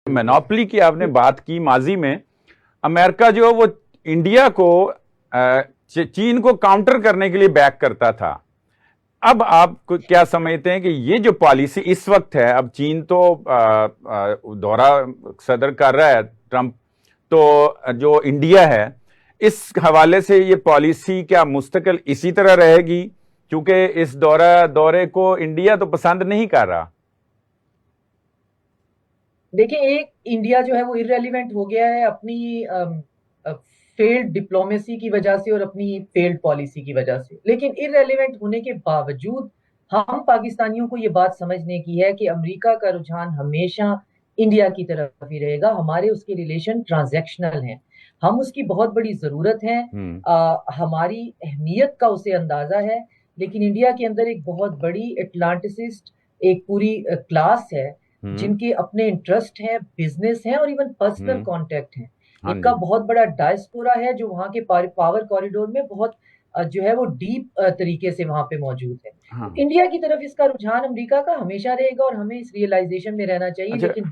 Monopoly की आपने बात की। माजी में अमेरिका जो वो इंडिया को चीन को काउंटर करने के लिए बैक करता था। अब आप क्या समझते हैं कि ये जो पॉलिसी इस वक्त है, अब चीन तो दौरा सदर कर रहा है ट्रंप, तो जो इंडिया है इस हवाले से ये पॉलिसी क्या मुस्तकिल इसी तरह रहेगी? क्योंकि इस दौरे को इंडिया तो पसंद नहीं कर रहा। देखिए, एक इंडिया जो है वो इररेलीवेंट हो गया है अपनी फेल्ड डिप्लोमेसी की वजह से और अपनी फेल्ड पॉलिसी की वजह से। लेकिन इररेलीवेंट होने के बावजूद हम पाकिस्तानियों को ये बात समझने की है कि अमेरिका का रुझान हमेशा इंडिया की तरफ ही रहेगा। हमारे उसके रिलेशन ट्रांजैक्शनल हैं, हम उसकी बहुत बड़ी जरूरत है, हमारी अहमियत का उसे अंदाजा है। लेकिन इंडिया के अंदर एक बहुत बड़ी एटलांटिसिस्ट एक पूरी क्लास है जिनके अपने इंटरेस्ट हैं, बिजनेस हैं और इवन पर्सनल कॉन्टेक्ट हैं। हाँ इनका जी। बहुत बड़ा डायस्पोरा है जो वहां के पावर कॉरिडोर में बहुत जो है वो डीप तरीके से वहां पे मौजूद है। तो हाँ। इंडिया की तरफ इसका रुझान अमेरिका का हमेशा रहेगा और हमें इस रियलाइजेशन में रहना चाहिए। अच्छा। लेकिन